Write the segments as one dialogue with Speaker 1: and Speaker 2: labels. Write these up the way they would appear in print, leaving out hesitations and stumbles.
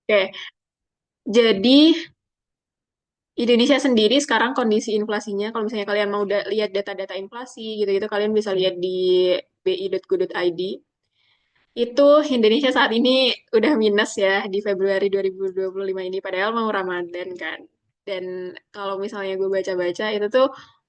Speaker 1: Oke, jadi Indonesia sendiri sekarang kondisi inflasinya, kalau misalnya kalian mau lihat data-data inflasi gitu-gitu, kalian bisa lihat di bi.go.id. Itu Indonesia saat ini udah minus ya di Februari 2025 ini, padahal mau Ramadan kan. Dan kalau misalnya gue baca-baca, itu tuh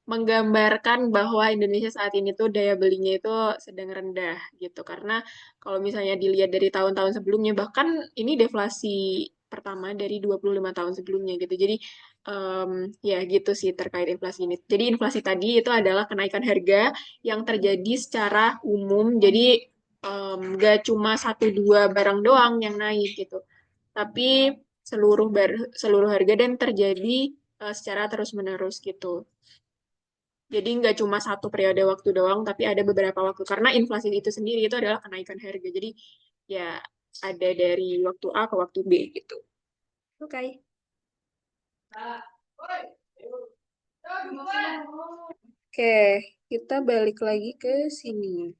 Speaker 1: menggambarkan bahwa Indonesia saat ini tuh daya belinya itu sedang rendah gitu. Karena kalau misalnya dilihat dari tahun-tahun sebelumnya, bahkan ini deflasi pertama dari 25 tahun sebelumnya gitu. Jadi em, ya gitu sih terkait inflasi ini. Jadi inflasi tadi itu adalah kenaikan harga yang terjadi secara umum. Jadi nggak cuma satu dua barang doang yang naik gitu, tapi seluruh harga dan terjadi secara terus menerus gitu. Jadi nggak cuma satu periode waktu doang, tapi ada beberapa waktu karena inflasi itu sendiri itu adalah kenaikan harga. Jadi ya ada dari waktu A ke waktu B gitu. Oke. Oke, kita balik lagi ke sini.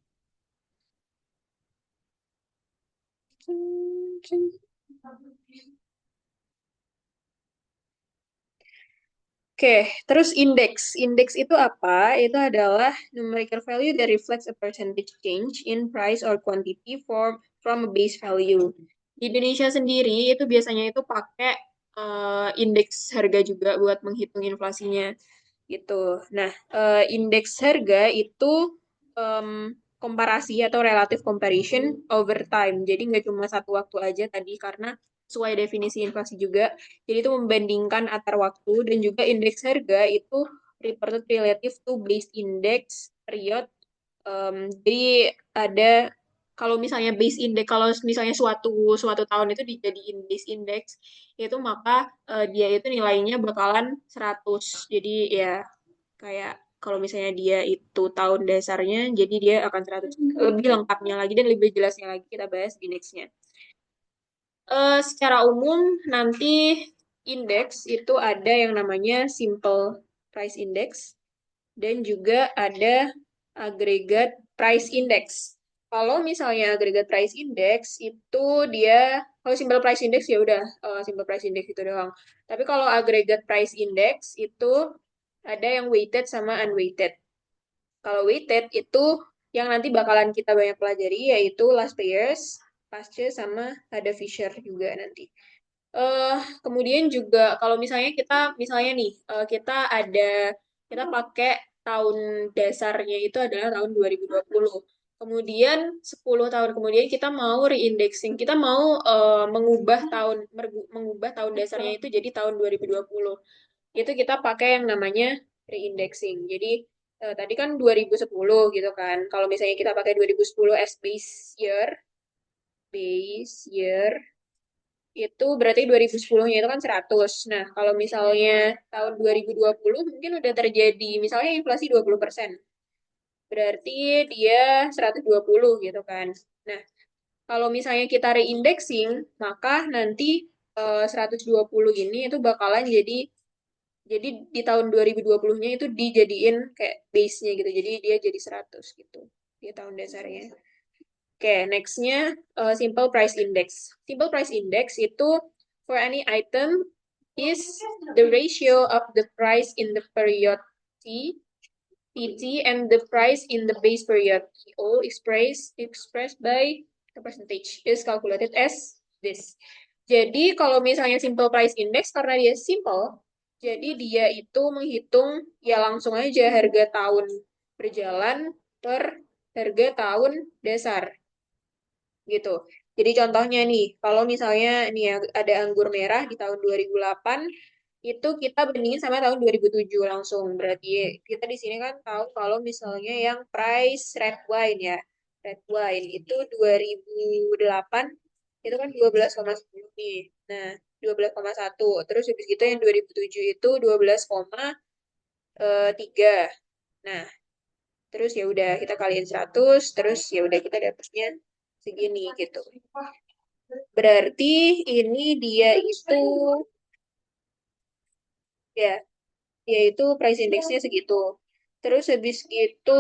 Speaker 1: Oke, terus indeks. Indeks itu apa? Itu adalah numerical value that reflects a percentage change in price or quantity from a base value. Di Indonesia sendiri itu biasanya itu pakai indeks harga juga buat menghitung inflasinya gitu. Nah, indeks harga itu em, komparasi atau relative comparison over time. Jadi nggak cuma satu waktu aja tadi karena sesuai definisi inflasi juga. Jadi itu membandingkan antar waktu dan juga indeks harga itu reported relative to base index period. Jadi ada kalau misalnya base index, kalau misalnya suatu suatu tahun itu dijadiin base index, itu maka dia itu nilainya bakalan 100. Jadi ya kayak kalau misalnya dia itu tahun dasarnya, jadi dia akan 100. Lebih lengkapnya lagi dan lebih jelasnya lagi kita bahas di nextnya. Secara umum nanti indeks itu ada yang namanya simple price index dan juga ada agregat price index. Kalau misalnya agregat price index itu dia kalau simple price index ya udah simple price index itu doang. Tapi kalau agregat price index itu ada yang weighted sama unweighted. Kalau weighted itu yang nanti bakalan kita banyak pelajari yaitu last payers, purchase sama ada Fisher juga nanti. eh Kemudian juga kalau misalnya kita misalnya nih kita pakai tahun dasarnya itu adalah tahun 2020. Kemudian 10 tahun kemudian kita mau reindexing, kita mau mengubah tahun dasarnya itu jadi tahun 2020. Itu kita pakai yang namanya reindexing. Jadi tadi kan 2010 gitu kan. Kalau misalnya kita pakai 2010 as base year itu berarti 2010-nya itu kan 100. Nah, kalau misalnya tahun 2020 mungkin udah terjadi misalnya inflasi 20%. Berarti dia 120 gitu kan. Nah, kalau misalnya kita reindexing, maka nanti 120 ini itu bakalan jadi di tahun 2020-nya itu dijadiin kayak base-nya gitu. Jadi dia jadi 100 gitu di tahun dasarnya. Oke, nextnya simple price index. Simple price index itu for any item is the ratio of the price in the period T, PT, and the price in the base period TO expressed by the percentage is calculated as this. Jadi kalau misalnya simple price index karena dia simple, jadi dia itu menghitung ya langsung aja harga tahun berjalan per harga tahun dasar gitu. Jadi contohnya nih, kalau misalnya nih ya, ada anggur merah di tahun 2008, itu kita bandingin sama tahun 2007 langsung. Berarti kita di sini kan tahu kalau misalnya yang price red wine ya. Red wine itu 2008 itu kan 12,10 nih. Nah, 12,1. Terus habis gitu yang 2007 itu 12,3. Nah, terus ya udah kita kaliin 100, terus ya udah kita dapatnya segini gitu. Berarti ini dia itu ya, dia itu price indexnya segitu. Terus habis gitu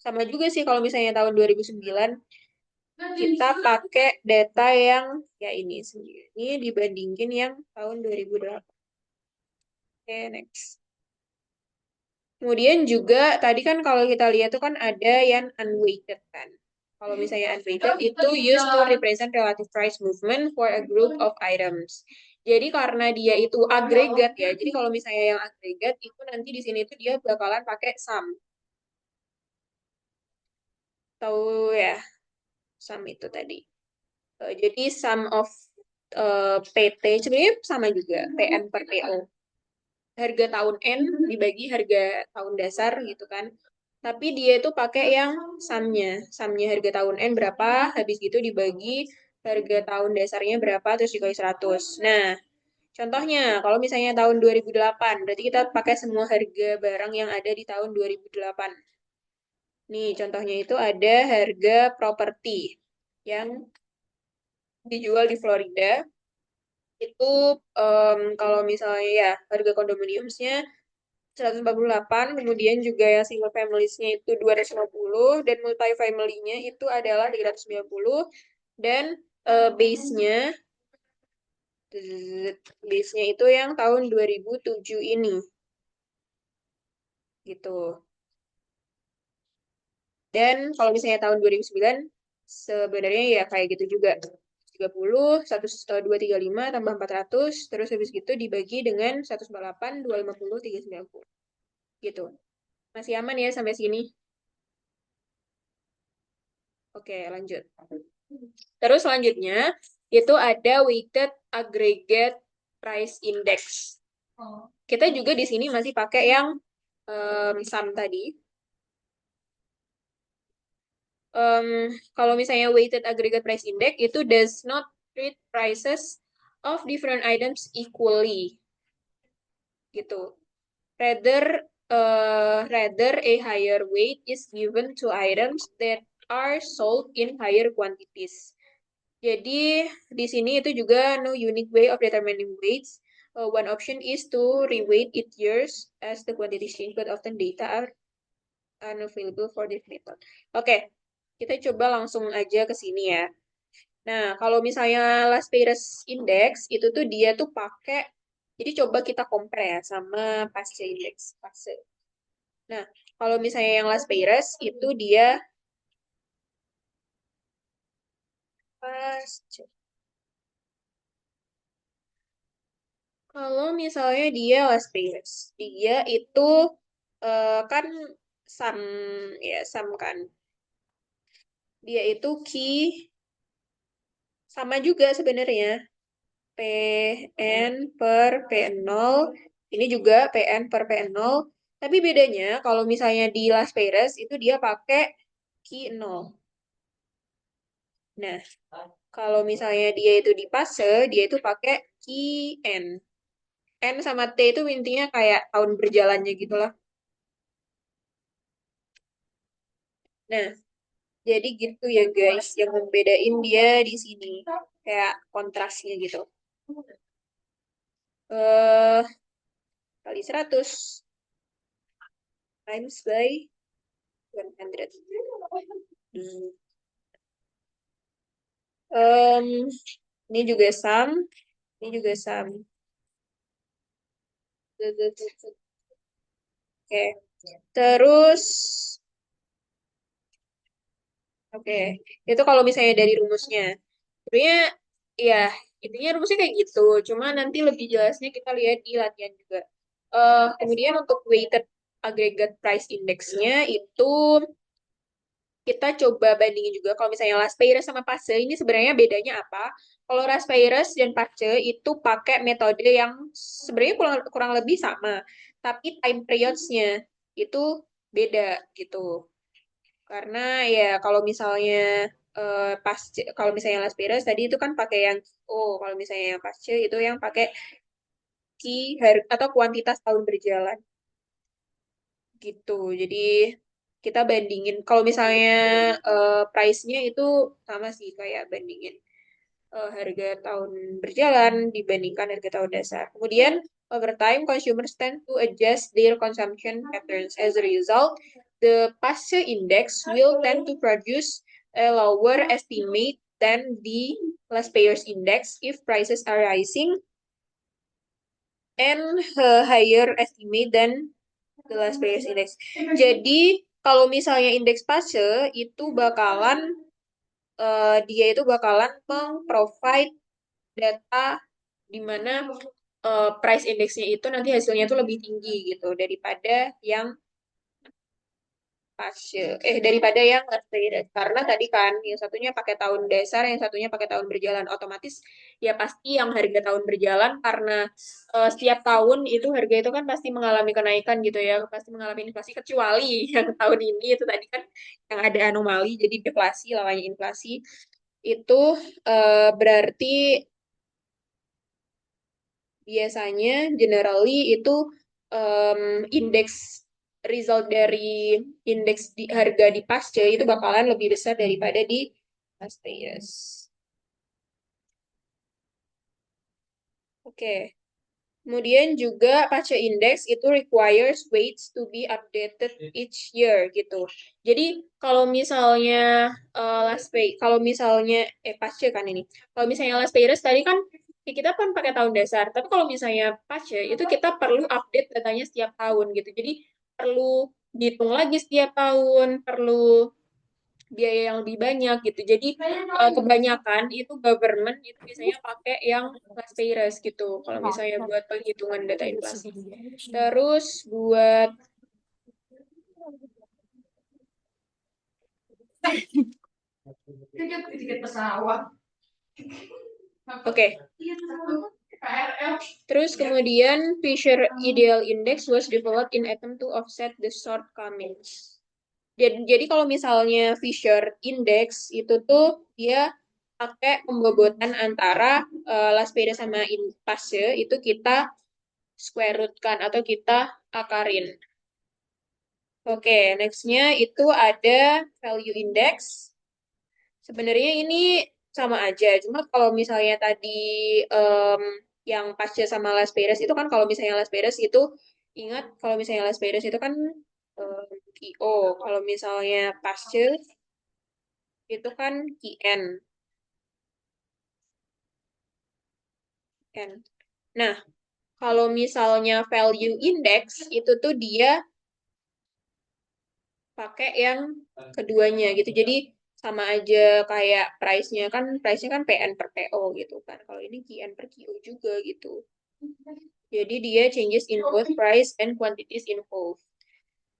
Speaker 1: sama juga sih kalau misalnya tahun 2009. kita pakai data yang ya ini sendiri. Ini dibandingin yang tahun 2008. Oke, next. Kemudian juga tadi kan kalau kita lihat tuh kan ada yang unweighted kan. Kalau misalnya unweighted itu used to represent relative price movement for a group of items. Jadi karena dia itu agregat ya. Jadi kalau misalnya yang agregat itu nanti di sini tuh dia bakalan pakai sum. Tahu ya, sum itu tadi. Jadi sum of PT sebenarnya sama juga, PN per PO. Harga tahun N dibagi harga tahun dasar gitu kan. Tapi dia itu pakai yang sumnya. Sumnya harga tahun N berapa, habis gitu dibagi harga tahun dasarnya berapa, terus dikali 100. Nah, contohnya, kalau misalnya tahun 2008, berarti kita pakai semua harga barang yang ada di tahun 2008. Nih, contohnya itu ada harga properti yang dijual di Florida. Itu kalau misalnya ya harga kondominiumnya 148, kemudian juga yang single families-nya itu 250, dan multi-family-nya itu adalah 390, dan base-nya, base-nya itu yang tahun 2007 ini, gitu. Dan kalau misalnya tahun 2009, sebenarnya ya kayak gitu juga. 30, 235 tambah 400, terus habis gitu dibagi dengan 148, 250, 390. Gitu. Masih aman ya sampai sini? Oke, lanjut. Terus selanjutnya, itu ada weighted aggregate price index. Kita juga di sini masih pakai yang sum tadi. Kalau misalnya weighted aggregate price index itu does not treat prices of different items equally, gitu. Rather a higher weight is given to items that are sold in higher quantities. Jadi di sini itu juga no unique way of determining weights. One option is to reweight it years as the quantity change, but often data are unavailable for this method. Oke, kita coba langsung aja ke sini ya. Nah, kalau misalnya Las Vegas Index itu tuh dia tuh pakai, jadi coba kita compare ya sama Pace Index. Pace. Nah, kalau misalnya yang Las Vegas itu dia Pace. Kalau misalnya dia Las Vegas, dia itu kan sam ya sam kan. Dia itu key sama juga sebenarnya. PN per PN0. Ini juga PN per PN0. Tapi bedanya kalau misalnya di Las Vegas itu dia pakai key 0. Nah, kalau misalnya dia itu di Pace, dia itu pakai key N. N sama T itu intinya kayak tahun berjalannya gitu lah. Nah, jadi gitu ya guys, yang membedain dia di sini. Kayak kontrasnya gitu. eh Kali 100 times by 100. Hmm. Ini juga sum, ini juga sum. Oke, terus, oke, itu kalau misalnya dari rumusnya. Sebenarnya, ya, intinya rumusnya kayak gitu. Cuma nanti lebih jelasnya kita lihat di latihan juga. Kemudian untuk weighted aggregate price index-nya itu kita coba bandingin juga kalau misalnya Las Vegas sama Pace ini sebenarnya bedanya apa? Kalau Las Vegas dan Pace itu pakai metode yang sebenarnya kurang lebih sama, tapi time periods-nya itu beda gitu. Karena ya kalau misalnya kalau misalnya Las Vegas tadi itu kan pakai yang kalau misalnya yang Pace itu yang pakai key atau kuantitas tahun berjalan gitu. Jadi kita bandingin kalau misalnya price-nya itu sama sih kayak bandingin harga tahun berjalan dibandingkan harga tahun dasar. Kemudian over time consumers tend to adjust their consumption patterns. As a result, the Pace index will tend to produce a lower estimate than the last payers index if prices are rising and a higher estimate than the last payers index. Jadi kalau misalnya indeks Pace itu bakalan dia itu bakalan meng-provide data di mana price indeksnya itu nanti hasilnya itu lebih tinggi gitu daripada yang daripada yang updated. Karena tadi kan yang satunya pakai tahun dasar, yang satunya pakai tahun berjalan, otomatis ya pasti yang harga tahun berjalan karena setiap tahun itu harga itu kan pasti mengalami kenaikan gitu ya, pasti mengalami inflasi kecuali yang tahun ini itu tadi kan yang ada anomali jadi deflasi lawannya inflasi itu berarti biasanya generally itu indeks result dari indeks di harga di pasca itu bakalan lebih besar daripada di Asteas. Oke. Kemudian juga Pace Index itu requires weights to be updated each year gitu. Jadi kalau misalnya kalau misalnya Pace kan ini. Kalau misalnya Las Peires tadi kan kita kan pakai tahun dasar. Tapi kalau misalnya Pace itu kita perlu update datanya setiap tahun gitu. Jadi perlu dihitung lagi setiap tahun, perlu biaya yang lebih banyak gitu. Jadi kebanyakan itu government itu biasanya pakai yang last payers gitu. Kalau misalnya buat penghitungan data inflasi. Terus buat oke. Terus kemudian Fisher Ideal Index was developed in attempt to offset the shortcomings. Jadi kalau misalnya Fisher Index itu tuh dia pakai pembobotan antara Las Vegas sama Inpase itu kita square root kan atau kita akarin. Oke, nextnya itu ada value index. Sebenarnya ini sama aja, cuma kalau misalnya tadi em, yang Pasca sama Las Vegas itu kan kalau misalnya Las Vegas itu ingat kalau misalnya Las Vegas itu kan KO, kalau misalnya Pasca itu kan KN. Kan. Nah, kalau misalnya value index itu tuh dia pakai yang keduanya gitu. Jadi sama aja kayak price-nya kan PN per PO gitu kan. Kalau ini QN per QO juga gitu. Jadi dia changes in both price and quantities involved.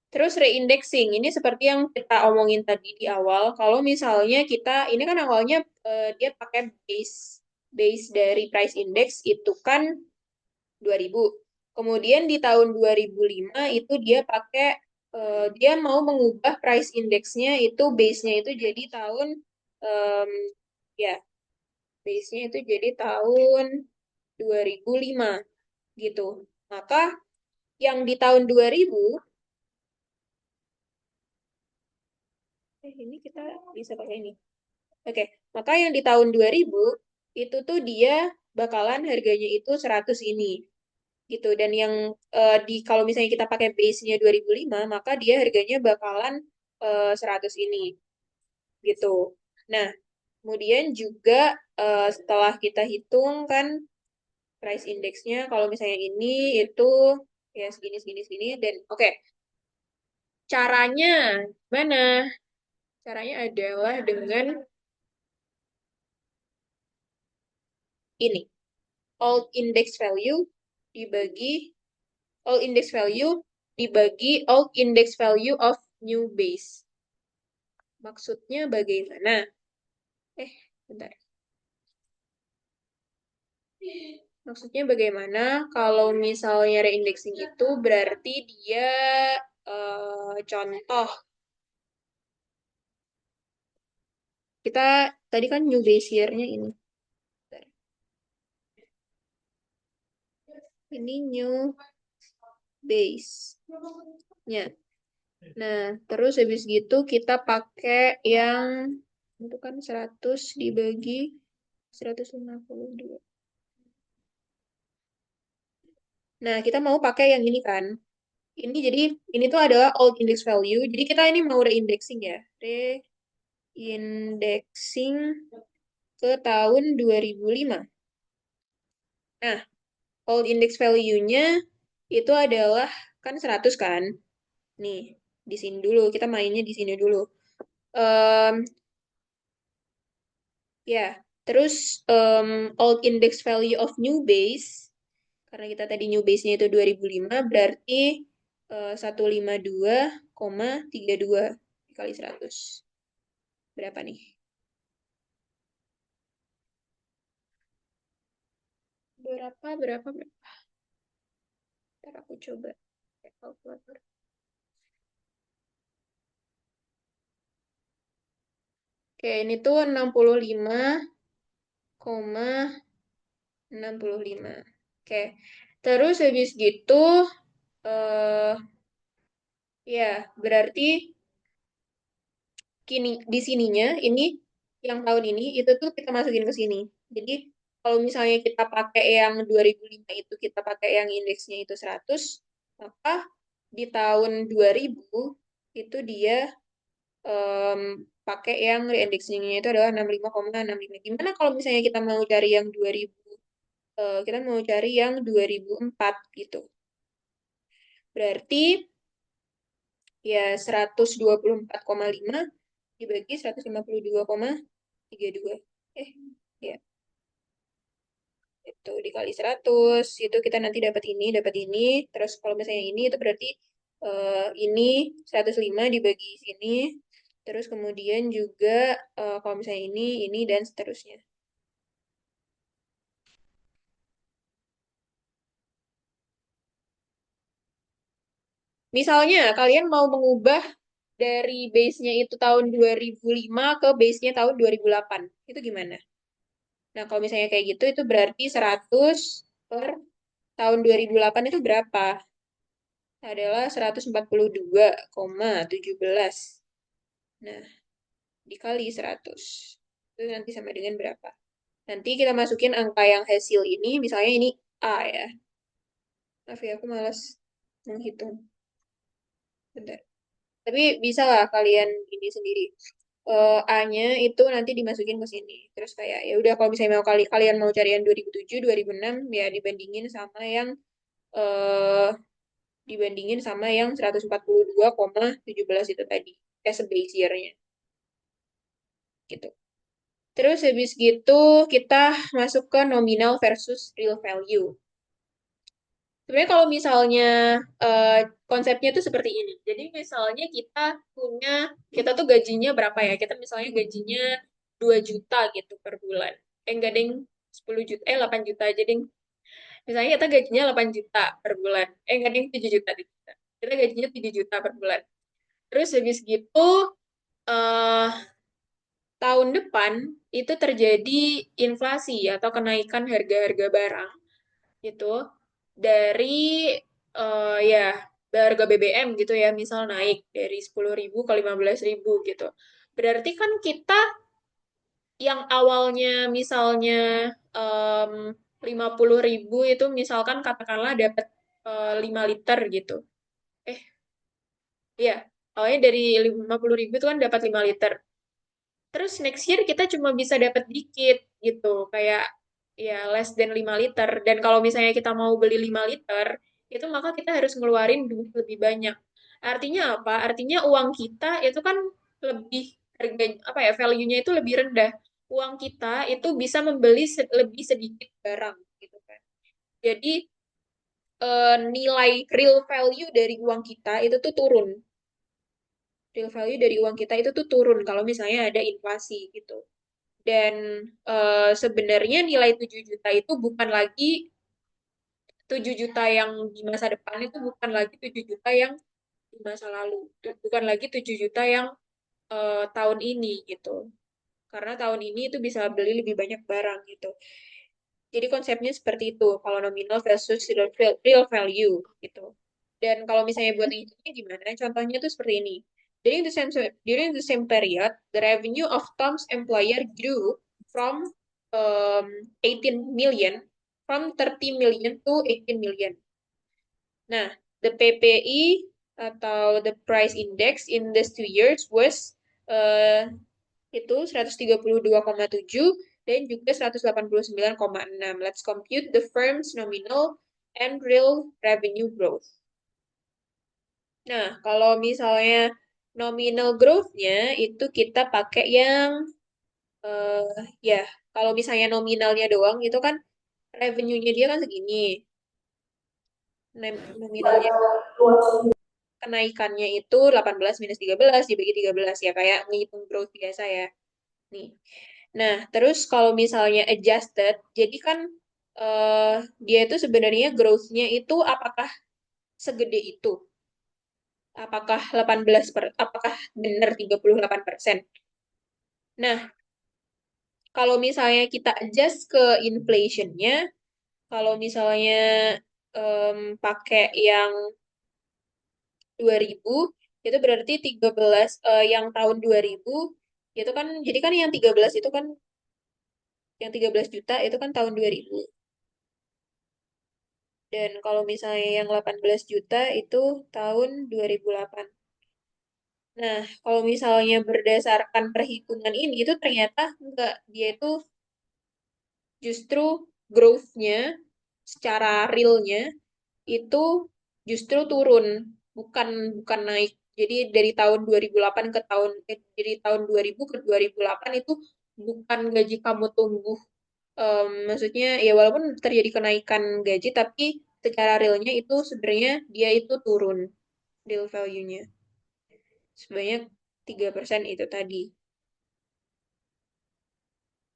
Speaker 1: Terus reindexing ini seperti yang kita omongin tadi di awal. Kalau misalnya kita ini kan awalnya dia pakai base dari price index itu kan 2000. Kemudian di tahun 2005 itu dia mau mengubah price indexnya itu base-nya itu jadi tahun em, ya base-nya itu jadi tahun 2005 gitu. Maka yang di tahun 2000 ini kita bisa pakai ini. Oke, maka yang di tahun 2000 itu tuh dia bakalan harganya itu 100 ini. Gitu. Dan yang kalau misalnya kita pakai base-nya 2005, maka dia harganya bakalan 100 ini gitu. Nah, kemudian juga setelah kita hitung kan price index-nya kalau misalnya ini itu ya segini segini segini dan oke. Caranya mana? Caranya adalah dengan ini. Old index value dibagi old index value dibagi old index value of new base. Maksudnya bagaimana? Eh, bentar. Maksudnya bagaimana? Kalau misalnya reindexing itu berarti dia contoh. Kita tadi kan new base year-nya ini. Bentar. Ini new base-nya. Nah, terus habis gitu kita pakai yang itu kan 100 dibagi 152. Nah, kita mau pakai yang ini kan. Ini jadi ini tuh adalah old index value. Jadi kita ini mau reindexing ya. indexing ke tahun 2005. Nah, old index value-nya itu adalah kan 100 kan? Nih, di sini dulu. Kita mainnya di sini dulu. Em, ya, terus old index value of new base, karena kita tadi new base-nya itu 2005, berarti 152,32 dikali 100. Berapa nih? Berapa? Ntar aku coba pakai kalkulator. Oke, ini tuh 65,65. Oke, terus habis gitu, eh ya berarti kini di sininya ini yang tahun ini itu tuh kita masukin ke sini. Jadi kalau misalnya kita pakai yang 2005 itu kita pakai yang indeksnya itu 100, maka di tahun 2000 itu dia em, pakai yang reindeksingnya itu adalah 65,65. Gimana kalau misalnya kita mau cari yang 2000, kita mau cari yang 2004 gitu. Berarti ya 124,5 dibagi 152,32. Eh, ya, itu dikali 100, itu kita nanti dapat ini, dapat ini. Terus kalau misalnya ini, itu berarti ini 105 dibagi sini. Terus kemudian juga kalau misalnya ini, dan seterusnya. Misalnya, kalian mau mengubah dari base-nya itu tahun 2005 ke base-nya tahun 2008. Itu gimana? Nah, kalau misalnya kayak gitu, itu berarti 100 per tahun 2008 itu berapa? Adalah 142,17. Nah, dikali 100. Itu nanti sama dengan berapa? Nanti kita masukin angka yang hasil ini, misalnya ini A ya. Maaf ya, aku malas menghitung. Bentar. Tapi bisa lah kalian ini sendiri. A-nya itu nanti dimasukin ke sini. Terus kayak ya udah kalau misalnya mau kalian mau cari yang 2007, 2006 ya eh dibandingin sama yang 142,17 itu tadi as a base year-nya gitu. Terus habis gitu kita masuk ke nominal versus real value. Sebenarnya kalau misalnya eh, konsepnya tuh seperti ini. Jadi misalnya kita tuh gajinya berapa ya? Kita misalnya gajinya 2 juta gitu per bulan. Enggak deng, 10 juta, 8 juta aja deng. Misalnya kita gajinya 8 juta per bulan. Enggak deng, 7 juta. Kita gajinya 7 juta per bulan. Terus habis gitu, eh, tahun depan itu terjadi inflasi atau kenaikan harga-harga barang gitu dari ya harga BBM gitu ya, misal naik dari 10.000 ke 15.000 gitu. Berarti kan kita yang awalnya misalnya em, 50.000 itu misalkan katakanlah dapat 5 liter gitu. Eh, iya, awalnya dari 50.000 itu kan dapat 5 liter. Terus next year kita cuma bisa dapat dikit gitu, kayak ya less than 5 liter. Dan kalau misalnya kita mau beli 5 liter, itu maka kita harus ngeluarin duit lebih banyak. Artinya apa? Artinya uang kita itu kan lebih harga apa ya, value-nya itu lebih rendah. Uang kita itu bisa membeli lebih sedikit barang gitu kan. Jadi nilai real value dari uang kita itu tuh turun. Real value dari uang kita itu tuh turun kalau misalnya ada inflasi gitu. Dan sebenarnya nilai 7 juta itu bukan lagi 7 juta yang di masa depan, itu bukan lagi 7 juta yang di masa lalu. Bukan lagi 7 juta yang tahun ini gitu. Karena tahun ini itu bisa beli lebih banyak barang gitu. Jadi konsepnya seperti itu, kalau nominal versus real value gitu. Dan kalau misalnya buat hitungnya gimana? Contohnya tuh seperti ini. During the same period, the revenue of Tom's employer grew from 18 million, from 30 million to 18 million. Nah, the PPI atau the price index in these 2 years was uh, itu 132,7 dan juga 189,6. Let's compute the firm's nominal and real revenue growth. Nah, kalau misalnya nominal growth-nya itu kita pakai yang ya, kalau misalnya nominalnya doang itu kan revenue-nya dia kan segini. Nominalnya kenaikannya itu 18 minus 13 dibagi 13 ya kayak ngitung growth biasa ya. Nih. Nah, terus kalau misalnya adjusted, jadi kan dia itu sebenarnya growth-nya itu apakah segede itu? Apakah 38%? Nah, kalau misalnya kita adjust ke inflation-nya, kalau misalnya pakai yang 2000 itu berarti 13 yang tahun 2000 itu kan jadi kan yang 13 itu kan yang 13 juta itu kan tahun 2000. Dan kalau misalnya yang 18 juta itu tahun 2008. Nah, kalau misalnya berdasarkan perhitungan ini itu ternyata enggak, dia itu justru growth-nya secara real-nya itu justru turun, bukan bukan naik. Jadi dari tahun 2008 ke dari tahun 2000 ke 2008 itu bukan gaji kamu tumbuh. Maksudnya ya walaupun terjadi kenaikan gaji tapi secara realnya itu sebenarnya dia itu turun real value-nya. Sebanyak 3% itu tadi.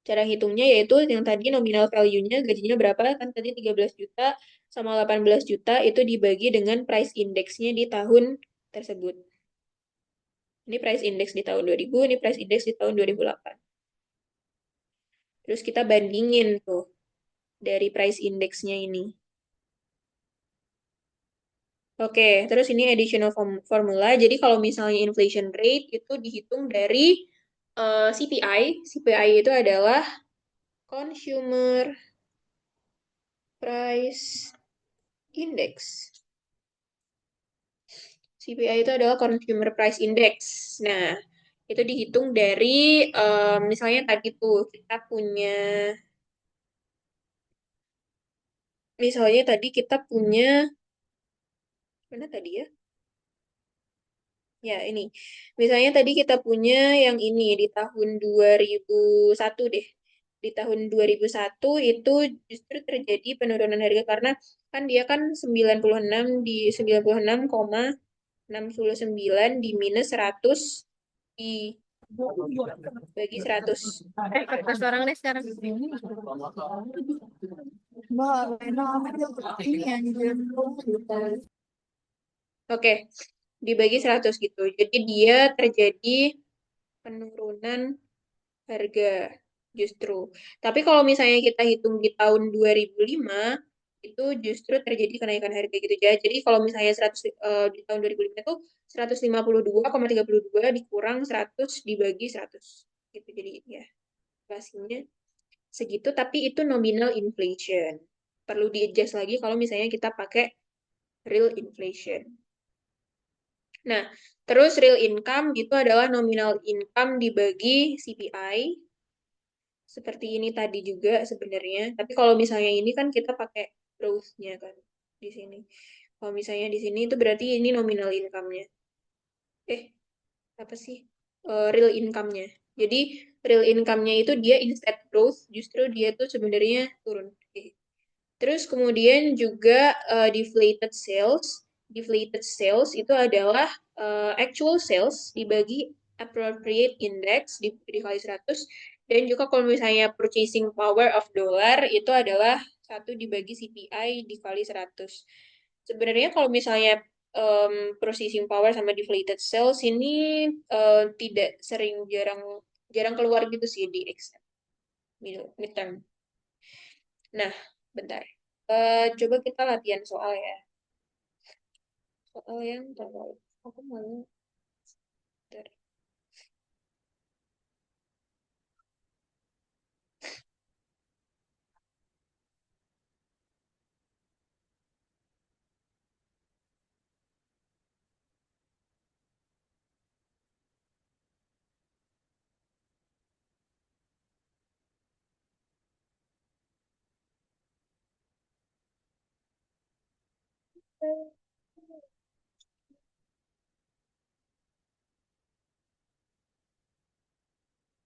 Speaker 1: Cara hitungnya yaitu yang tadi nominal value-nya gajinya berapa kan tadi 13 juta sama 18 juta itu dibagi dengan price index-nya di tahun tersebut. Ini price index di tahun 2000, ini price index di tahun 2008. Terus kita bandingin tuh dari price index-nya ini. Oke, terus ini additional formula. Jadi kalau misalnya inflation rate itu dihitung dari CPI. CPI itu adalah Consumer Price Index. CPI itu adalah Consumer Price Index. Nah, itu dihitung dari misalnya tadi tuh kita punya misalnya tadi kita punya mana tadi ya? Ya, ini. Misalnya tadi kita punya yang ini di tahun 2001 deh. Di tahun 2001 itu justru terjadi penurunan harga karena kan dia kan 96 di 96,69 di minus 100 di bagi 100.
Speaker 2: Pas orang deh sekarang.
Speaker 1: Oke, dibagi 100 gitu. Jadi dia terjadi penurunan harga justru. Tapi kalau misalnya kita hitung di tahun 2005, itu justru terjadi kenaikan harga gitu ya. Jadi kalau misalnya 100 di tahun 2005 itu 152,32 dikurang 100 dibagi 100. Gitu. Jadi ya, pastinya segitu, tapi itu nominal inflation. Perlu di-adjust lagi kalau misalnya kita pakai real inflation. Nah, terus real income itu adalah nominal income dibagi CPI. Seperti ini tadi juga sebenarnya. Tapi kalau misalnya ini kan kita pakai growth-nya kan di sini. Kalau misalnya di sini itu berarti ini nominal income-nya. Eh, apa sih? Real income-nya. Jadi real income-nya itu dia instead growth, justru dia tuh sebenarnya turun. Oke. Terus kemudian juga deflated sales. Deflated sales itu adalah actual sales dibagi appropriate index dikali 100 dan juga kalau misalnya purchasing power of dollar itu adalah 1 dibagi CPI dikali 100. Sebenarnya kalau misalnya purchasing power sama deflated sales ini tidak sering jarang jarang keluar gitu sih di Excel midterm. Nah, bentar. Coba kita latihan soal ya. Soal yang terbaik. Aku mau. Bentar.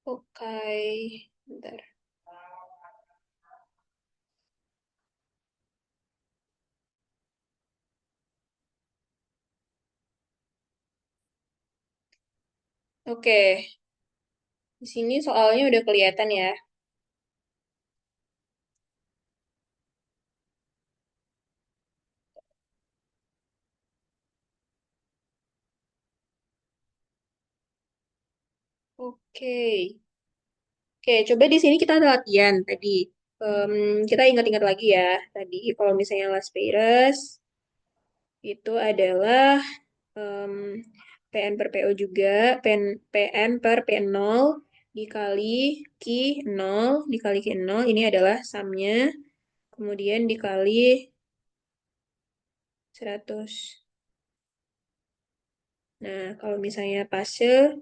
Speaker 1: Oke, bentar. Oke, di sini soalnya udah kelihatan ya. Oke. Oke, coba di sini kita ada latihan tadi. Em, kita ingat-ingat lagi ya. Tadi kalau misalnya Las Vegas itu adalah em, PN per PO juga, PN per PN0 dikali Q 0 dikali Q0, ini adalah sumnya, kemudian dikali 100. Nah, kalau misalnya fase,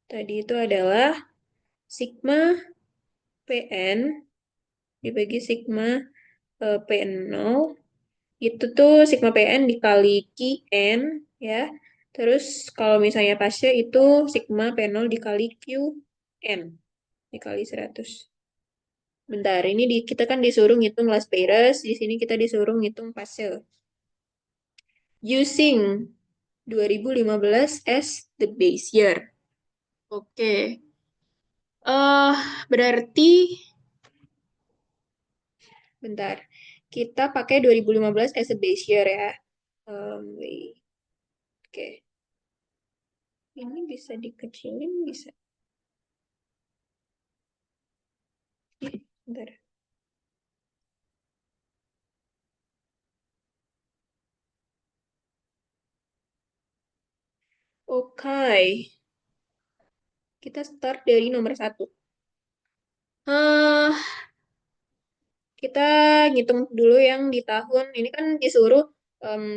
Speaker 1: tadi itu adalah sigma PN dibagi sigma PN0, itu tuh sigma PN dikali QN ya. Terus kalau misalnya fase itu sigma P0 dikali QN dikali 100. Bentar, ini kita kan disuruh ngitung Las Vegas, di sini kita disuruh ngitung fase. Using 2015 as the base year. Oke. Berarti bentar. Kita pakai 2015 as a base year ya. Wait. Oke. Ini bisa dikecilin, bisa. Bentar. Oke. Kita start dari nomor satu. eh Kita ngitung dulu yang di tahun ini kan disuruh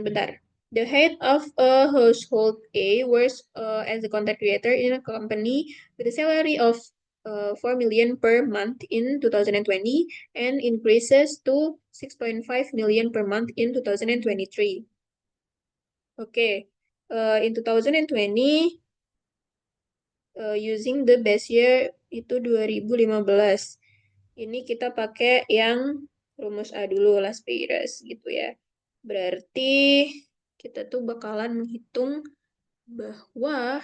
Speaker 1: bentar. The head of a household A works as a content creator in a company with a salary of 4 million per month in 2020 and increases to 6.5 million per month in 2023. Oke. In 2020 using the base year itu 2015. Ini kita pakai yang rumus A dulu, Las Vegas gitu ya. Berarti kita tuh bakalan menghitung bahwa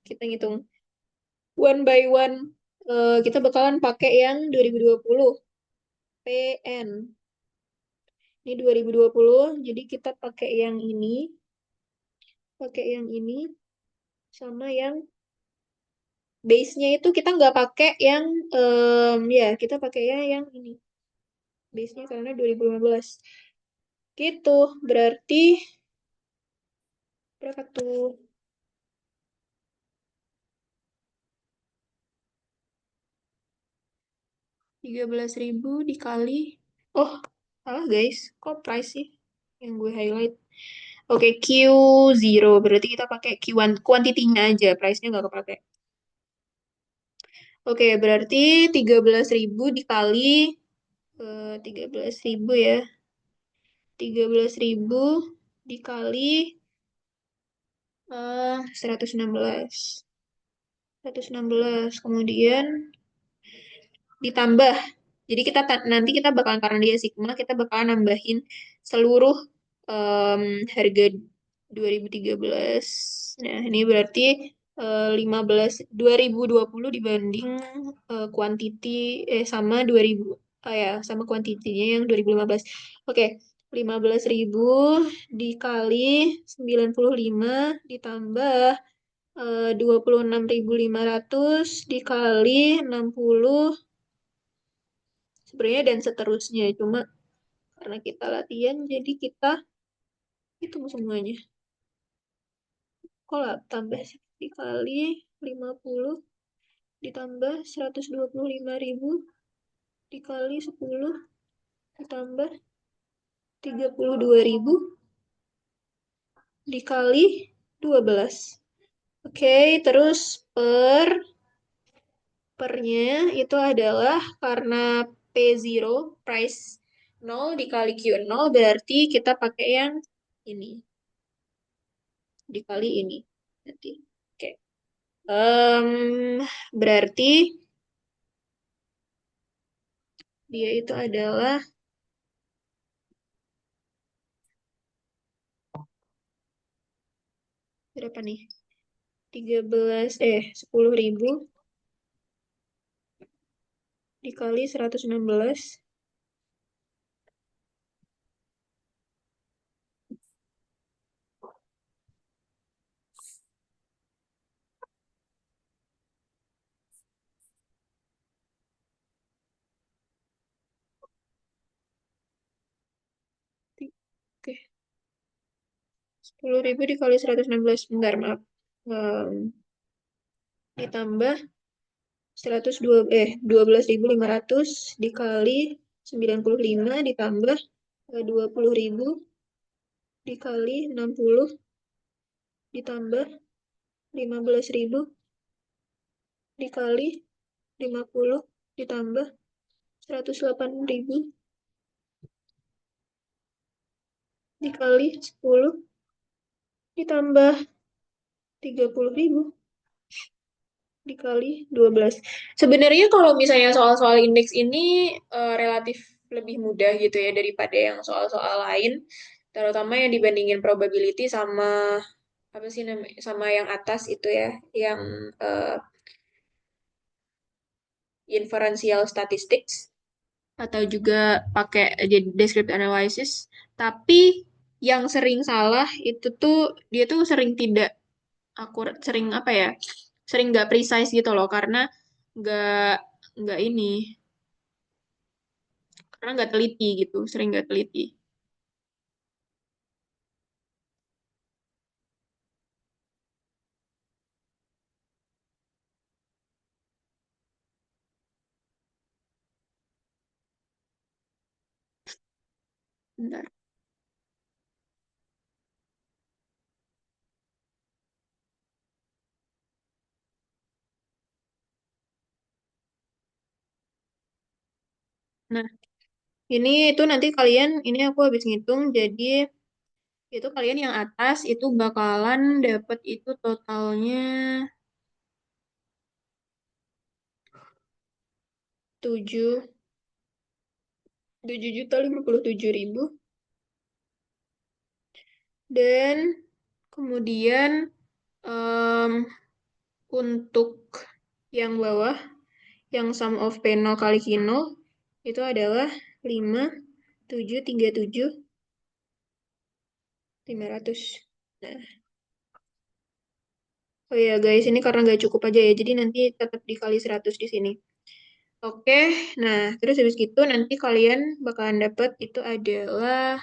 Speaker 1: kita ngitung one by one. Kita bakalan pakai yang 2020 PN. Ini 2020, jadi kita pakai yang ini sama yang base-nya itu kita nggak pakai yang ya kita pakai yang ini. Base-nya karena 2015. Gitu, berarti berapa tuh? 13.000 dikali. Oh, salah guys. Kok price sih yang gue highlight? Oke, Q0. Berarti kita pakai Q1. Kuantitinya aja. Price-nya nggak kepake. Oke, berarti 13.000 dikali 13.000 ya. 13.000 dikali 116. 116. Kemudian ditambah. Jadi nanti kita bakalan, karena dia sigma, kita bakalan nambahin seluruh harga 2013. Nah, ini berarti 2020 dibanding quantity sama 2000, ya, sama kuantitinya yang 2015. Oke, 15.000 dikali 95 ditambah 26.500 dikali 60 sebenarnya dan seterusnya. Cuma karena kita latihan jadi kita hitung semuanya. Kalau tambah dikali 50 ditambah 125.000 dikali 10 ditambah 32.000 dikali 12. Oke, terus per pernya itu adalah karena P0, price 0 dikali Q0, berarti kita pakai yang ini, dikali ini. Nanti. Oke. Berarti dia itu adalah berapa nih? 10.000 dikali 116. Oke, 10.000 dikali 116. Bentar, maaf. Em, Ditambah 12.500 dikali 95 ditambah 20.000 dikali 60 ditambah 15.000 dikali 50 ditambah 108.000 dikali 10 ditambah 30.000 dikali 12. Sebenarnya kalau misalnya soal-soal indeks ini relatif lebih mudah gitu ya daripada yang soal-soal lain, terutama yang dibandingin probability sama apa sih namanya, sama yang atas itu ya, yang eh, inferential statistics atau juga pakai jadi descriptive analysis. Tapi yang sering salah itu tuh dia tuh sering tidak akurat, sering apa ya, sering nggak precise gitu loh, karena nggak nggak ini, karena nggak teliti gitu, sering nggak teliti. Bentar. Nah, ini itu nanti kalian, ini aku habis ngitung, jadi itu kalian yang atas itu bakalan dapat itu totalnya 7 7.057.000. Dan kemudian em, untuk yang bawah, yang sum of P0 kali Q0 itu adalah 5.737.500. Nah, oh ya guys, ini karena nggak cukup aja ya, jadi nanti tetap dikali 100 di sini. Oke, nah terus habis gitu nanti kalian bakalan dapat itu adalah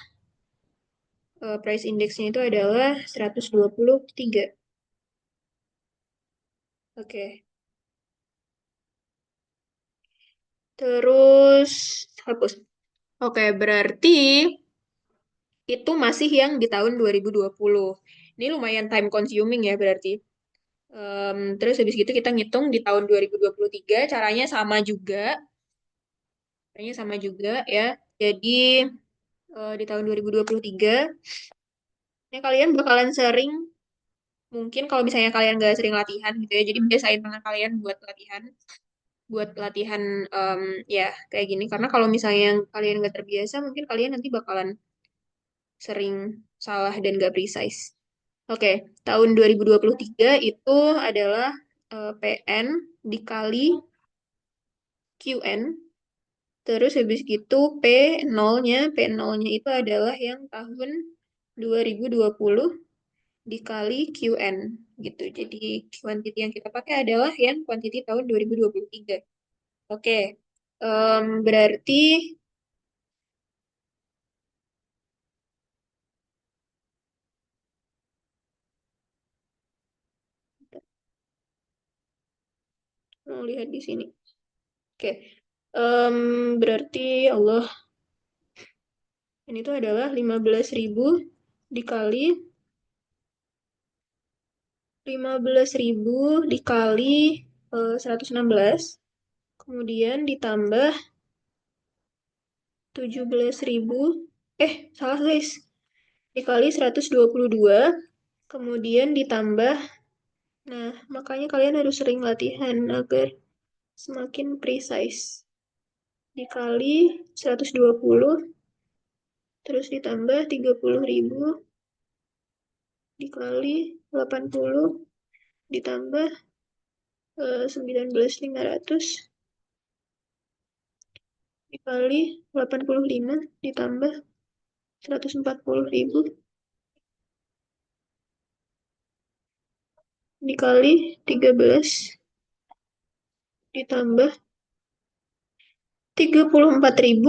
Speaker 1: price indexnya itu adalah 123. Oke, terus hapus. Oke, berarti itu masih yang di tahun 2020. Ini lumayan time consuming ya berarti. Terus habis gitu kita ngitung di tahun 2023, caranya sama juga ya. Jadi di tahun 2023, ini kalian bakalan sering, mungkin kalau misalnya kalian nggak sering latihan gitu ya, jadi biasain tangan kalian buat latihan em, ya kayak gini. Karena kalau misalnya kalian nggak terbiasa, mungkin kalian nanti bakalan sering salah dan nggak precise. Oke, tahun 2023 itu adalah PN dikali QN. Terus habis gitu P0-nya itu adalah yang tahun 2020 dikali QN gitu. Jadi quantity yang kita pakai adalah yang quantity tahun 2023. Oke, berarti mau lihat di sini. Oke, berarti Allah ini tuh adalah 15.000 dikali 15.000 dikali 116. kemudian ditambah 17.000, salah guys, dikali 122, kemudian ditambah, nah makanya kalian harus sering latihan agar semakin precise, dikali 120, terus ditambah 30.000, dikali 80, ditambah 19.500, dikali 85, ditambah 140.000, dikali 13, ditambah 34.000,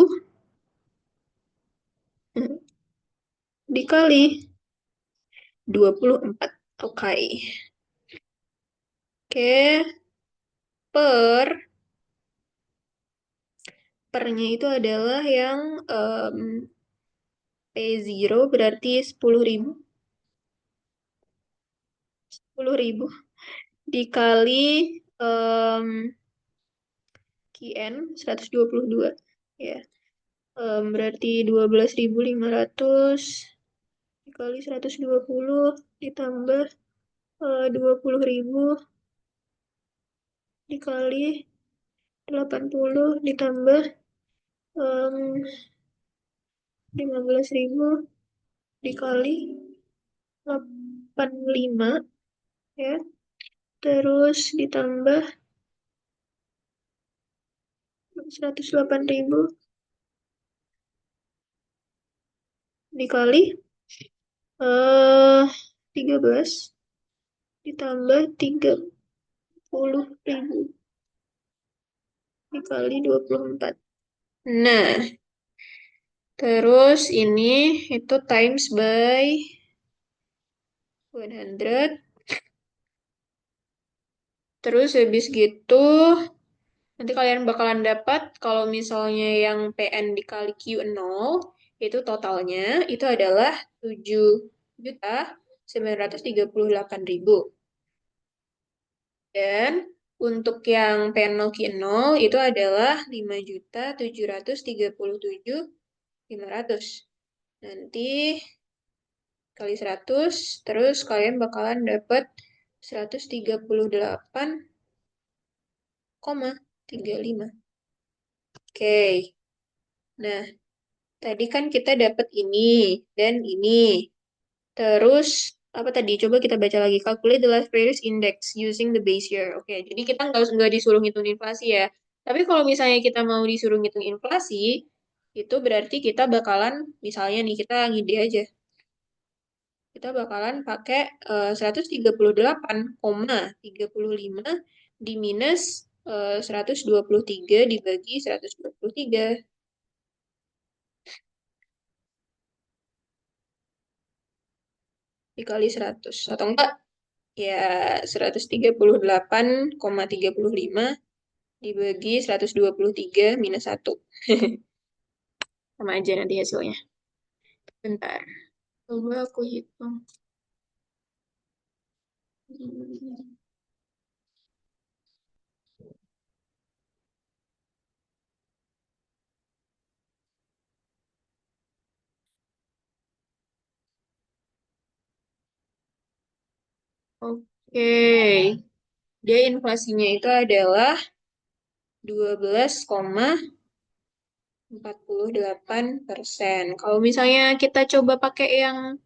Speaker 1: dikali 24. Oke. Oke, per pernya itu adalah yang P0 berarti 10.000. 10.000 dikali QN 122 ya. Berarti 12.500 dikali 120 ditambah 20.000 dikali 80 ditambah 15.000 dikali 85 ya. Terus ditambah 108.000 dikali 13 ditambah 30.000 dikali 24. Nah, terus ini itu times by 100. Terus habis gitu, nanti kalian bakalan dapat kalau misalnya yang PN dikali Q0, itu totalnya itu adalah 7.938.000. Dan untuk yang P0 Q0 itu adalah 5.737.500. Nanti kali 100, terus kalian bakalan dapat 138,35. Oke. Nah, tadi kan kita dapat ini dan ini. Terus, apa tadi? Coba kita baca lagi. Calculate the last price index using the base year. Oke, jadi kita nggak disuruh ngitung inflasi ya. Tapi kalau misalnya kita mau disuruh ngitung inflasi, itu berarti kita bakalan, misalnya nih, kita ngide aja. Kita bakalan pakai 138,35 di minus 123 dibagi 123 dikali 100. Atau enggak, ya 138,35 dibagi 123 minus 1. Sama aja nanti hasilnya. Bentar. Coba aku hitung. Oke. Dia inflasinya itu adalah 12,48%. Kalau misalnya kita coba pakai yang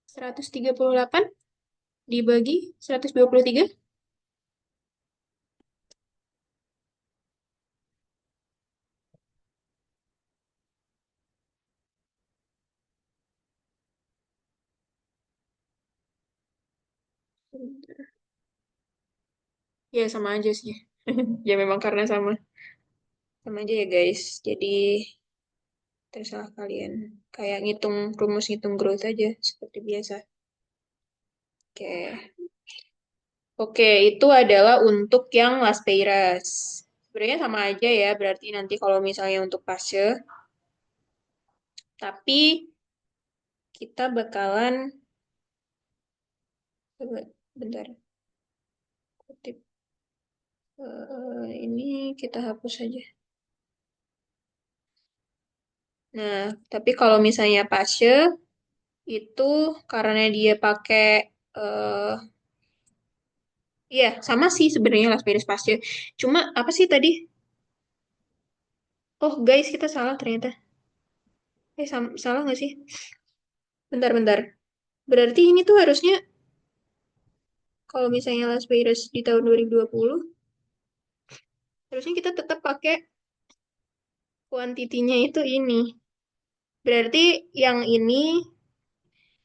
Speaker 1: 138 dibagi 123, ya sama aja sih. Ya memang karena sama. Sama aja ya guys. Jadi terserah kalian. Kayak ngitung rumus ngitung growth aja seperti biasa. Oke. Oke, itu adalah untuk yang Las Peiras. Sebenarnya sama aja ya, berarti nanti kalau misalnya untuk fase, tapi kita bakalan, coba bentar, kutip Ini kita hapus saja. Nah, tapi kalau misalnya Pashe itu karena dia pakai eh iya sama sih sebenarnya Las Vegas Pashe. Cuma apa sih tadi? Oh guys, kita salah ternyata. Salah nggak sih? Bentar-bentar. Berarti ini tuh harusnya kalau misalnya Las Vegas di tahun 2020, harusnya kita tetap pakai kuantitinya itu ini. Berarti yang ini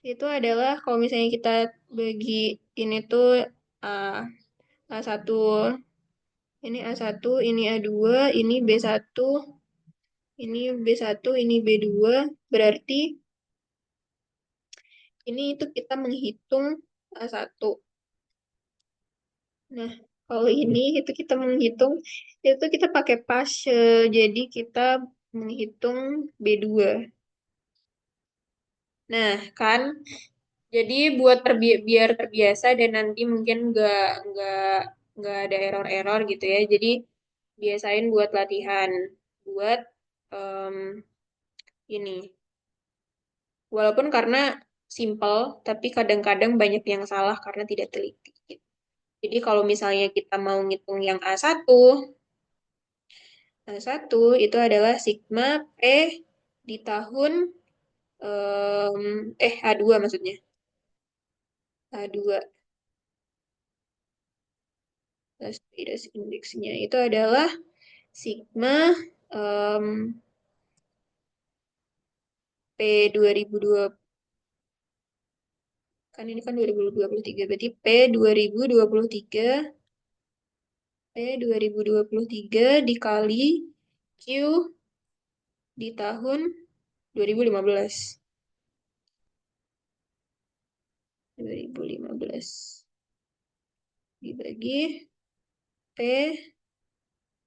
Speaker 1: itu adalah kalau misalnya kita bagi ini tuh A, A1, ini A1, ini A2, ini B1, ini B1, ini B2, berarti ini itu kita menghitung A1. Nah, kalau ini itu kita menghitung, itu kita pakai pas, jadi kita menghitung B2. Nah, kan, jadi buat biar terbiasa dan nanti mungkin nggak ada error-error gitu ya. Jadi biasain buat latihan buat em, ini. Walaupun karena simple, tapi kadang-kadang banyak yang salah karena tidak teliti. Jadi kalau misalnya kita mau ngitung yang A1 itu adalah sigma P di tahun A2 maksudnya. A2 Spiros indeksnya itu adalah sigma em, P 2020 kan ini kan 2023 berarti P 2023 dikali Q di tahun 2015. 2015 dibagi P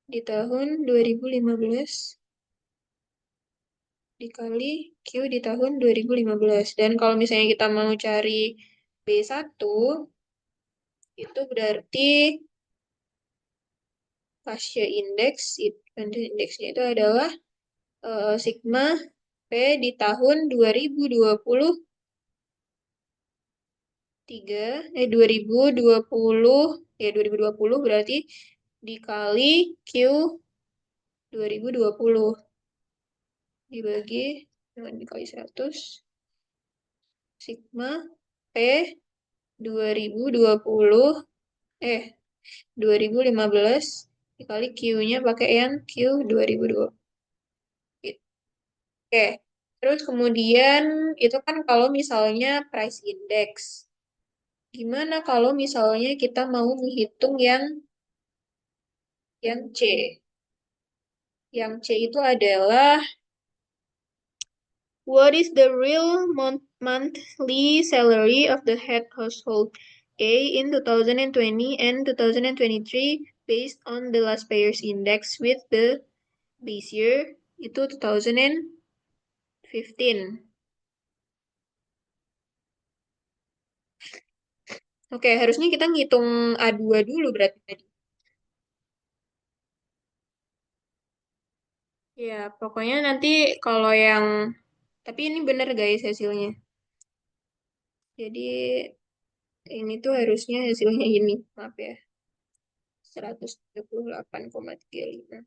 Speaker 1: di tahun 2015 dikali Q di tahun 2015. Dan kalau misalnya kita mau cari B1, itu berarti Pasha indeks, indeksnya itu adalah sigma P di tahun 2023, 2020, ya 2020 berarti dikali Q 2020 dibagi dengan dikali 100 sigma P 2020 eh 2015 dikali Q-nya pakai yang Q 2020. Oke. Terus kemudian itu kan kalau misalnya price index. Gimana kalau misalnya kita mau menghitung yang C? Yang C itu adalah what is the real monthly salary of the head household A in 2020 and 2023 based on the last payers index with the base year itu 2015. Oke, harusnya kita ngitung A2 dulu berarti tadi. Ya, pokoknya nanti kalau yang tapi ini bener guys hasilnya. Jadi ini tuh harusnya hasilnya ini, maaf ya, 138,35.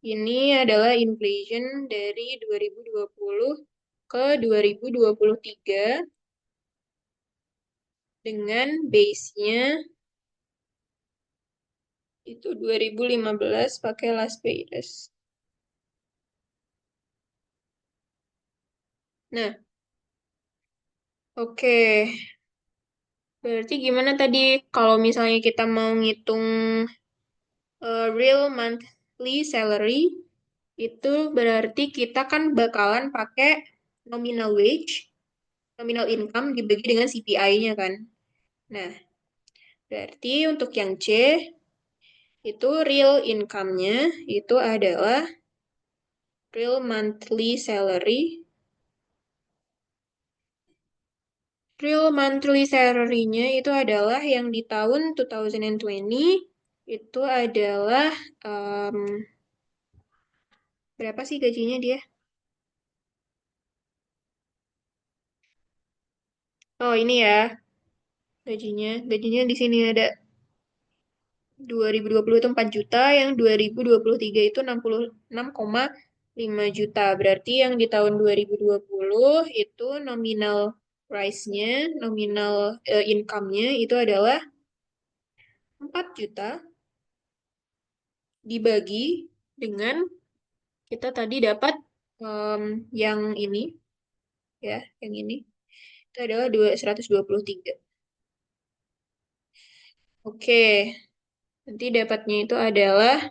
Speaker 1: Ini adalah inflation dari 2020 ke 2023 dengan base-nya itu 2015 pakai Las Vegas. Nah, oke. Berarti gimana tadi kalau misalnya kita mau ngitung real monthly salary, itu berarti kita kan bakalan pakai nominal wage, nominal income dibagi dengan CPI-nya kan. Nah, berarti untuk yang C, itu real income-nya itu adalah real monthly salary. Real monthly salary-nya itu adalah yang di tahun 2020 itu adalah em, berapa sih gajinya dia? Oh, ini ya gajinya. Gajinya di sini ada 2020 itu 4 juta, yang 2023 itu 66,5 juta. Berarti yang di tahun 2020 itu nominal price-nya, nominal income-nya itu adalah 4 juta dibagi dengan kita tadi dapat em, yang ini ya, yang ini itu adalah 123. Oke, nanti dapatnya itu adalah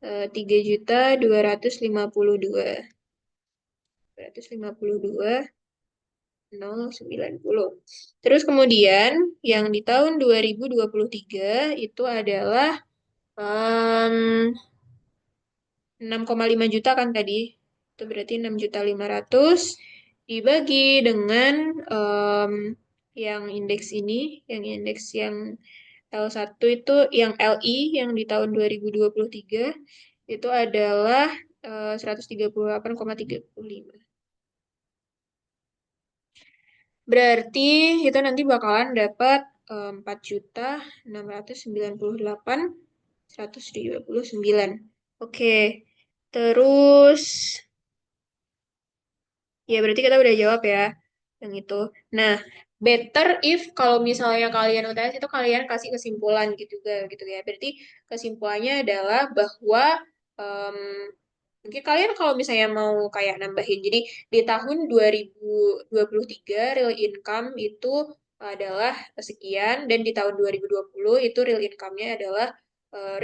Speaker 1: 3.252.290. Terus kemudian yang di tahun 2023 itu adalah em, 6,5 juta kan tadi. Itu berarti 6.500.000 dibagi dengan em, yang indeks ini, yang indeks yang L1 itu, yang LI yang di tahun 2023 itu adalah 138,35. Berarti kita nanti bakalan dapat 4.698.129. Oke, terus ya berarti kita udah jawab ya yang itu. Nah, better if kalau misalnya kalian UTS itu kalian kasih kesimpulan gitu ya. Berarti kesimpulannya adalah bahwa em, mungkin kalian kalau misalnya mau kayak nambahin, jadi di tahun 2023 real income itu adalah sekian, dan di tahun 2020 itu real income-nya adalah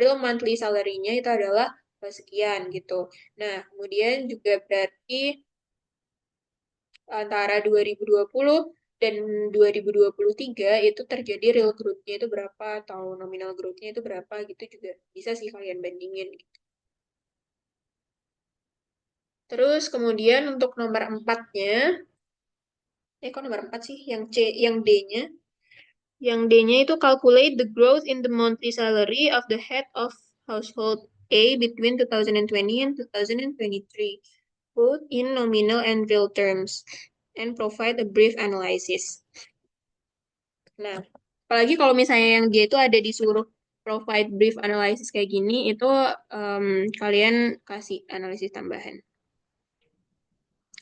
Speaker 1: real monthly salary-nya itu adalah sekian gitu. Nah, kemudian juga berarti antara 2020 dan 2023 itu terjadi real growth-nya itu berapa atau nominal growth-nya itu berapa gitu juga bisa sih kalian bandingin. Terus kemudian untuk nomor empatnya, kok nomor empat sih? Yang C, yang D-nya. Yang D-nya itu calculate the growth in the monthly salary of the head of household A between 2020 and 2023, both in nominal and real terms, and provide a brief analysis. Nah, apalagi kalau misalnya yang dia itu ada disuruh provide brief analysis kayak gini, itu kalian kasih analisis tambahan.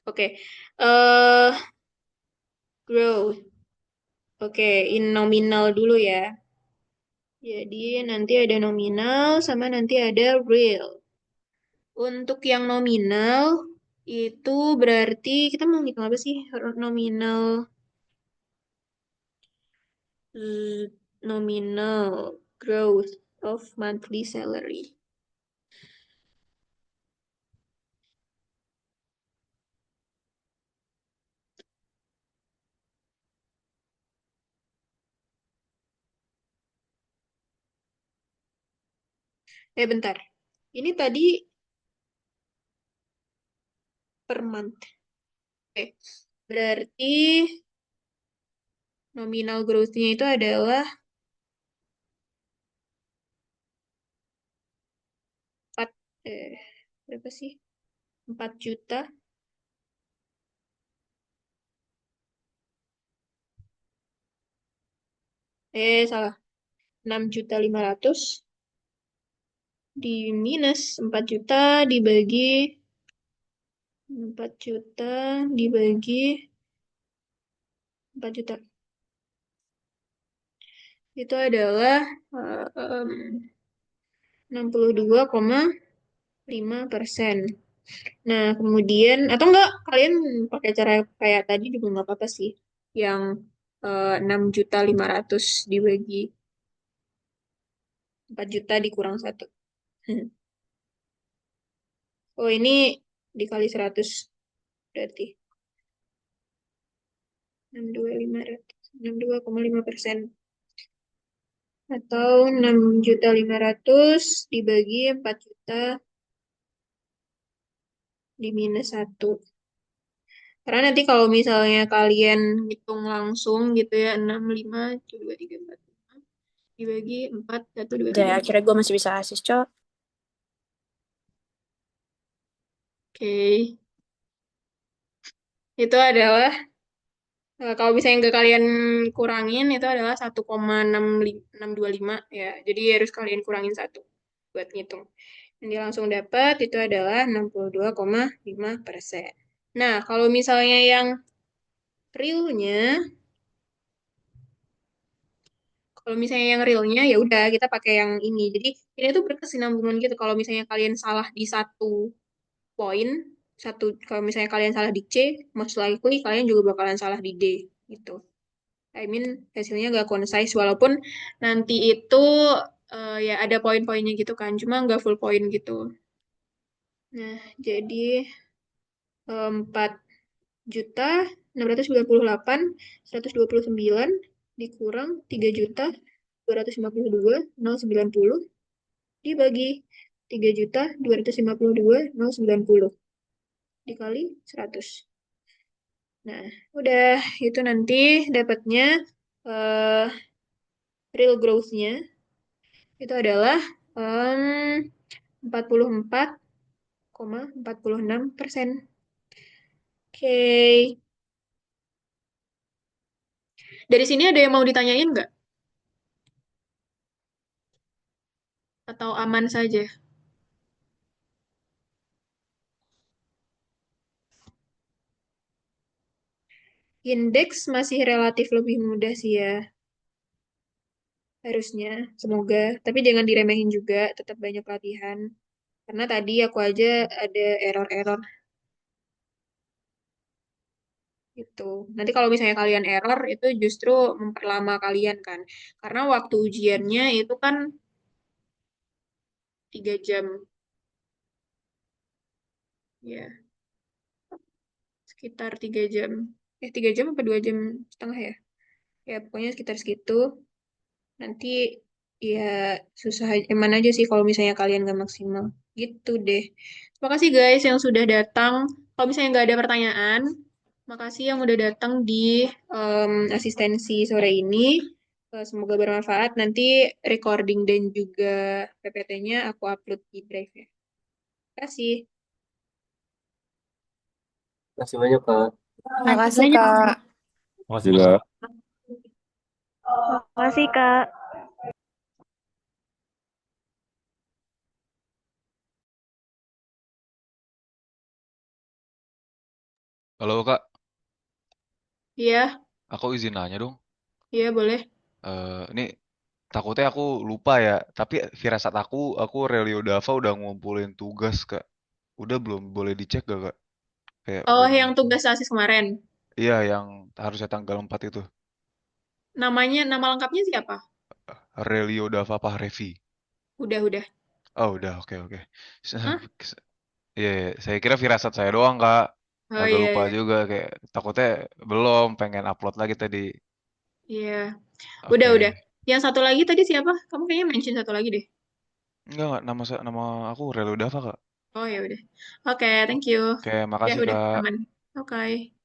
Speaker 1: Oke, growth. Oke, in nominal dulu ya. Jadi nanti ada nominal sama nanti ada real. Untuk yang nominal itu berarti kita mau ngitung apa sih? Nominal, nominal growth of monthly salary. Bentar. Ini tadi per month. Oke. Berarti nominal growth-nya itu adalah 4, eh, berapa sih? 4 juta. Salah. 6.500.000 di minus 4 juta dibagi 4 juta dibagi 4 juta. Itu adalah eh, em, 62,5%. Nah, kemudian, atau enggak, kalian pakai cara kayak tadi juga nggak apa-apa sih. Yang 6.500.000 dibagi 4 juta dikurang 1. Oh, ini dikali 100 berarti 62.500, 62,5%. Atau 6.500.000 dibagi 4 juta di minus 1. Karena nanti kalau misalnya kalian hitung langsung gitu ya, 65, 2, 3, 4, 5. dibagi 4, 1, 2,
Speaker 2: Ya,
Speaker 1: 3, 4.
Speaker 2: akhirnya gue masih bisa asis, Cok.
Speaker 1: Oke. Itu adalah, kalau misalnya nggak kalian kurangin, itu adalah 1,625 ya. Jadi harus kalian kurangin 1 buat ngitung. Nanti langsung dapat itu adalah 62,5%. Nah, kalau misalnya yang realnya, kalau misalnya yang realnya ya udah kita pakai yang ini. Jadi ini tuh berkesinambungan gitu. Kalau misalnya kalian salah di satu poin, kalau misalnya kalian salah di C, most likely kalian juga bakalan salah di D gitu. I mean hasilnya nggak concise walaupun nanti itu ya ada poin-poinnya gitu kan, cuma nggak full poin gitu. Nah, jadi 4.698.129 dikurang 3.252.090 dibagi 3.252.090 dikali 100. Nah, udah itu nanti dapatnya eh, real growth-nya itu adalah 44,46%. Oke. Dari sini ada yang mau ditanyain nggak? Atau aman saja? Indeks masih relatif lebih mudah sih ya, harusnya. Semoga. Tapi jangan diremehin juga, tetap banyak latihan. Karena tadi aku aja ada error-error gitu. Nanti kalau misalnya kalian error, itu justru memperlama kalian kan. Karena waktu ujiannya itu kan 3 jam. Ya, sekitar 3 jam. 3 jam apa 2 jam setengah ya? Ya, pokoknya sekitar segitu. Nanti ya susah eman aja sih kalau misalnya kalian nggak maksimal. Gitu deh. Terima kasih guys yang sudah datang. Kalau misalnya nggak ada pertanyaan, makasih yang udah datang di asistensi sore ini. Semoga bermanfaat. Nanti recording dan juga PPT-nya aku upload di Drive ya. Terima kasih.
Speaker 3: Masih banyak Kak.
Speaker 2: Makasih, Kak.
Speaker 3: Makasih Kak.
Speaker 2: Makasih, Kak.
Speaker 4: Halo Kak,
Speaker 1: Iya,
Speaker 4: aku izin nanya dong.
Speaker 1: iya boleh.
Speaker 4: Ini takutnya aku lupa ya, tapi firasat aku Relio Dava udah ngumpulin tugas Kak. Udah belum boleh dicek gak Kak? Kayak
Speaker 1: Oh,
Speaker 4: udah
Speaker 1: yang
Speaker 4: ngumpulin.
Speaker 1: tugas asis kemarin.
Speaker 4: Iya, yang harusnya tanggal 4 itu.
Speaker 1: Nama lengkapnya siapa?
Speaker 4: Relio Dava Pahrevi.
Speaker 1: Udah.
Speaker 4: Oh udah, oke oke.
Speaker 1: Hah?
Speaker 4: Iya, iya, saya kira firasat saya doang Kak.
Speaker 1: Oh
Speaker 4: Agak
Speaker 1: iya,
Speaker 4: lupa
Speaker 1: iya.
Speaker 4: juga kayak takutnya belum pengen upload lagi tadi.
Speaker 1: Iya. Udah.
Speaker 4: Oke.
Speaker 1: Yang satu lagi tadi siapa? Kamu kayaknya mention satu lagi deh.
Speaker 4: Enggak, nama aku Relio Dava Kak.
Speaker 1: Oh ya udah. Oke, thank you.
Speaker 4: Oke, makasih
Speaker 1: Udah
Speaker 4: Kak.
Speaker 1: aman. Oke.